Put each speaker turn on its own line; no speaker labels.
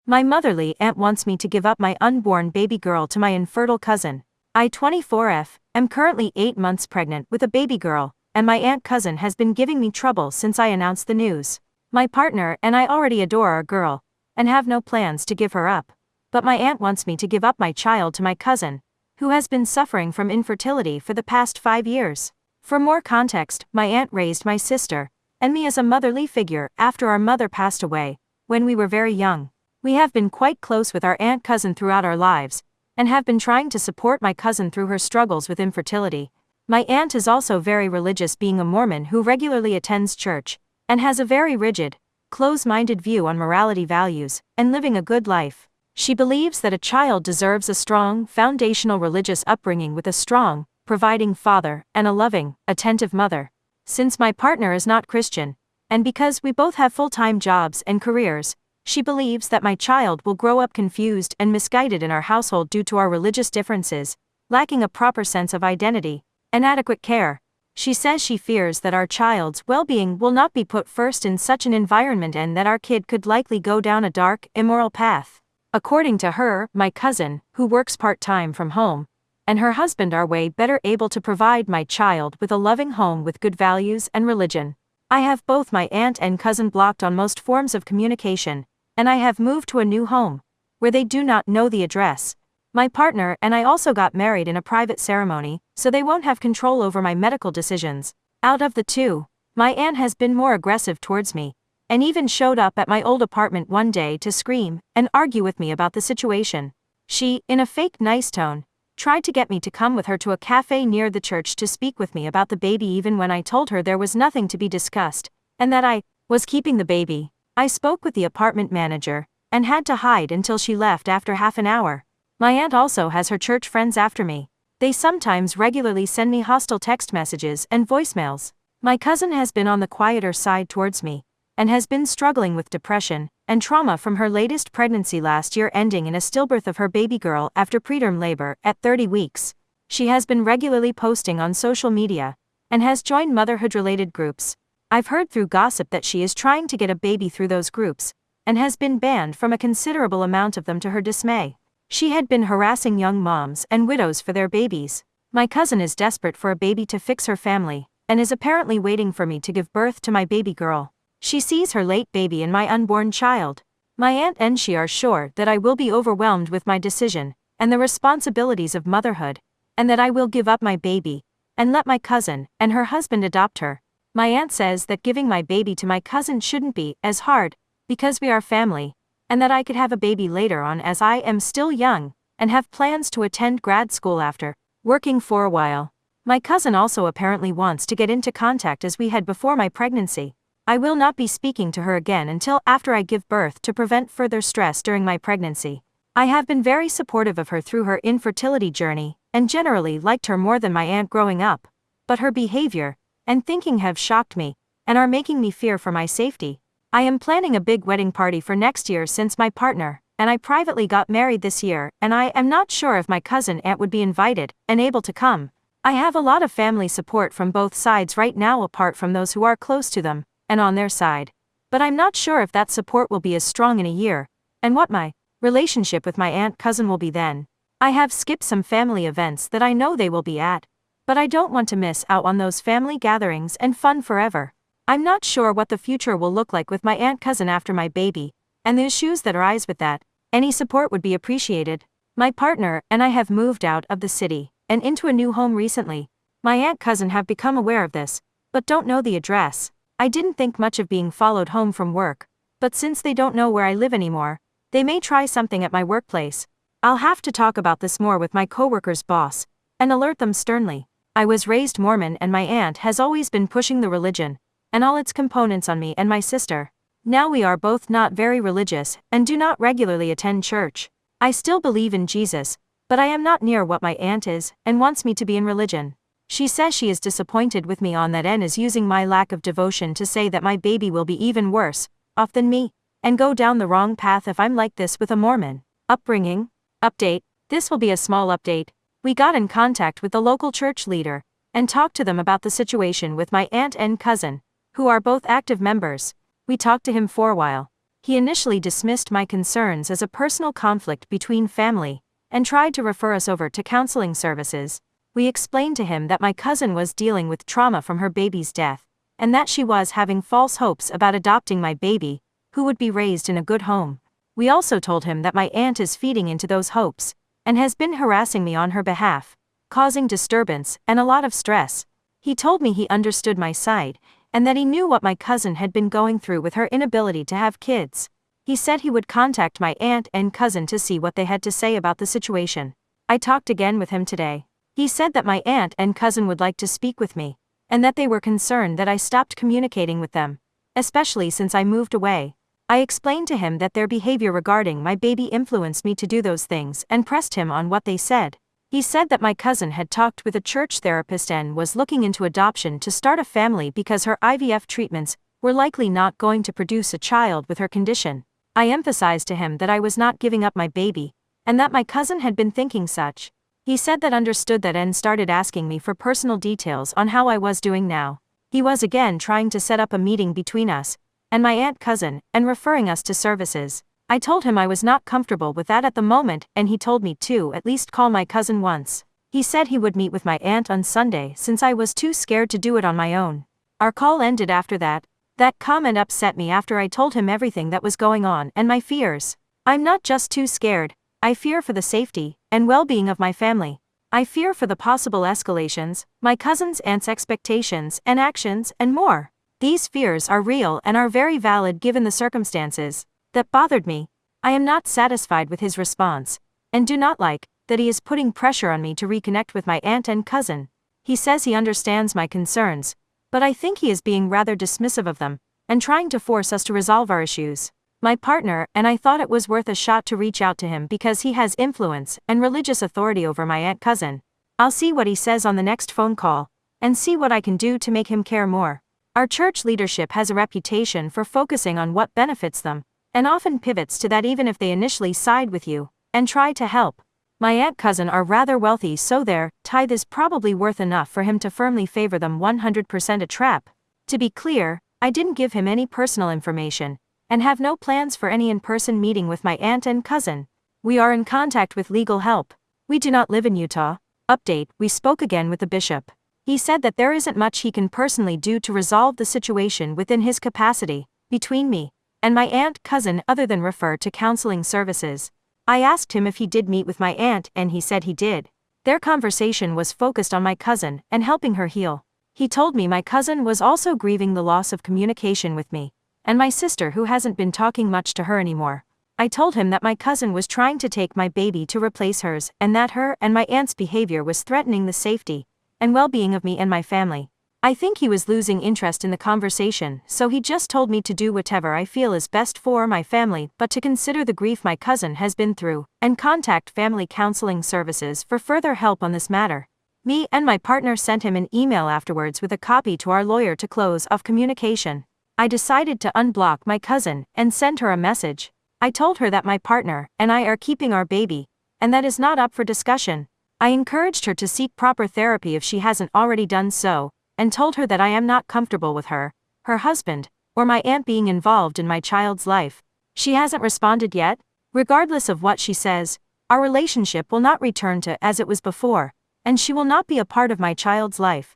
My motherly aunt wants me to give up my unborn baby girl to my infertile cousin. I, 24F, am currently 8 months pregnant with a baby girl, and my aunt cousin has been giving me trouble since I announced the news. My partner and I already adore our girl, and have no plans to give her up. But my aunt wants me to give up my child to my cousin, who has been suffering from infertility for the past 5 years. For more context, my aunt raised my sister and me as a motherly figure after our mother passed away, when we were very young. We have been quite close with our aunt cousin throughout our lives, and have been trying to support my cousin through her struggles with infertility. My aunt is also very religious, being a Mormon who regularly attends church, and has a very rigid, close-minded view on morality values, and living a good life. She believes that a child deserves a strong, foundational religious upbringing with a strong, providing father, and a loving, attentive mother. Since my partner is not Christian, and because we both have full-time jobs and careers, she believes that my child will grow up confused and misguided in our household due to our religious differences, lacking a proper sense of identity and adequate care. She says she fears that our child's well-being will not be put first in such an environment and that our kid could likely go down a dark, immoral path. According to her, my cousin, who works part-time from home, and her husband are way better able to provide my child with a loving home with good values and religion. I have both my aunt and cousin blocked on most forms of communication, and I have moved to a new home, where they do not know the address. My partner and I also got married in a private ceremony, so they won't have control over my medical decisions. Out of the two, my aunt has been more aggressive towards me, and even showed up at my old apartment one day to scream and argue with me about the situation. She, in a fake nice tone, tried to get me to come with her to a cafe near the church to speak with me about the baby, even when I told her there was nothing to be discussed, and that I was keeping the baby. I spoke with the apartment manager, and had to hide until she left after half an hour. My aunt also has her church friends after me. They sometimes regularly send me hostile text messages and voicemails. My cousin has been on the quieter side towards me, and has been struggling with depression and trauma from her latest pregnancy last year, ending in a stillbirth of her baby girl after preterm labor at 30 weeks. She has been regularly posting on social media, and has joined motherhood-related groups. I've heard through gossip that she is trying to get a baby through those groups, and has been banned from a considerable amount of them to her dismay. She had been harassing young moms and widows for their babies. My cousin is desperate for a baby to fix her family, and is apparently waiting for me to give birth to my baby girl. She sees her late baby in my unborn child. My aunt and she are sure that I will be overwhelmed with my decision, and the responsibilities of motherhood, and that I will give up my baby, and let my cousin and her husband adopt her. My aunt says that giving my baby to my cousin shouldn't be as hard, because we are family, and that I could have a baby later on, as I am still young, and have plans to attend grad school after working for a while. My cousin also apparently wants to get into contact as we had before my pregnancy. I will not be speaking to her again until after I give birth to prevent further stress during my pregnancy. I have been very supportive of her through her infertility journey, and generally liked her more than my aunt growing up. But her behavior and thinking have shocked me, and are making me fear for my safety. I am planning a big wedding party for next year since my partner and I privately got married this year, and I am not sure if my cousin aunt would be invited and able to come. I have a lot of family support from both sides right now, apart from those who are close to them and on their side. But I'm not sure if that support will be as strong in a year, and what my relationship with my aunt cousin will be then. I have skipped some family events that I know they will be at, but I don't want to miss out on those family gatherings and fun forever. I'm not sure what the future will look like with my aunt cousin after my baby, and the issues that arise with that. Any support would be appreciated. My partner and I have moved out of the city and into a new home recently. My aunt cousin have become aware of this, but don't know the address. I didn't think much of being followed home from work, but since they don't know where I live anymore, they may try something at my workplace. I'll have to talk about this more with my coworker's boss, and alert them sternly. I was raised Mormon, and my aunt has always been pushing the religion and all its components on me and my sister. Now we are both not very religious and do not regularly attend church. I still believe in Jesus, but I am not near what my aunt is and wants me to be in religion. She says she is disappointed with me on that and is using my lack of devotion to say that my baby will be even worse off than me, and go down the wrong path if I'm like this with a Mormon upbringing. Update. This will be a small update. We got in contact with the local church leader and talked to them about the situation with my aunt and cousin, who are both active members. We talked to him for a while. He initially dismissed my concerns as a personal conflict between family, and tried to refer us over to counseling services. We explained to him that my cousin was dealing with trauma from her baby's death, and that she was having false hopes about adopting my baby, who would be raised in a good home. We also told him that my aunt is feeding into those hopes, and has been harassing me on her behalf, causing disturbance and a lot of stress. He told me he understood my side, and that he knew what my cousin had been going through with her inability to have kids. He said he would contact my aunt and cousin to see what they had to say about the situation. I talked again with him today. He said that my aunt and cousin would like to speak with me, and that they were concerned that I stopped communicating with them, especially since I moved away. I explained to him that their behavior regarding my baby influenced me to do those things and pressed him on what they said. He said that my cousin had talked with a church therapist and was looking into adoption to start a family because her IVF treatments were likely not going to produce a child with her condition. I emphasized to him that I was not giving up my baby, and that my cousin had been thinking such. He said that understood that and started asking me for personal details on how I was doing now. He was again trying to set up a meeting between us and my aunt cousin, and referring us to services. I told him I was not comfortable with that at the moment, and he told me to at least call my cousin once. He said he would meet with my aunt on Sunday since I was too scared to do it on my own. Our call ended after that. That comment upset me after I told him everything that was going on and my fears. I'm not just too scared, I fear for the safety and well-being of my family. I fear for the possible escalations, my cousin's aunt's expectations and actions, and more. These fears are real and are very valid given the circumstances. That bothered me. I am not satisfied with his response, and do not like that he is putting pressure on me to reconnect with my aunt and cousin. He says he understands my concerns, but I think he is being rather dismissive of them, and trying to force us to resolve our issues. My partner and I thought it was worth a shot to reach out to him because he has influence and religious authority over my aunt cousin. I'll see what he says on the next phone call, and see what I can do to make him care more. Our church leadership has a reputation for focusing on what benefits them, and often pivots to that even if they initially side with you, and try to help. My aunt cousin are rather wealthy, so their tithe is probably worth enough for him to firmly favor them 100% a trap. To be clear, I didn't give him any personal information, and have no plans for any in-person meeting with my aunt and cousin. We are in contact with legal help. We do not live in Utah. Update, we spoke again with the bishop. He said that there isn't much he can personally do to resolve the situation within his capacity, between me and my aunt cousin other than refer to counseling services. I asked him if he did meet with my aunt and he said he did. Their conversation was focused on my cousin and helping her heal. He told me my cousin was also grieving the loss of communication with me, and my sister who hasn't been talking much to her anymore. I told him that my cousin was trying to take my baby to replace hers and that her and my aunt's behavior was threatening the safety and well-being of me and my family. I think he was losing interest in the conversation, so he just told me to do whatever I feel is best for my family, but to consider the grief my cousin has been through, and contact family counseling services for further help on this matter. Me and my partner sent him an email afterwards with a copy to our lawyer to close off communication. I decided to unblock my cousin and send her a message. I told her that my partner and I are keeping our baby, and that is not up for discussion. I encouraged her to seek proper therapy if she hasn't already done so, and told her that I am not comfortable with her husband, or my aunt being involved in my child's life. She hasn't responded yet. Regardless of what she says, our relationship will not return to as it was before, and she will not be a part of my child's life.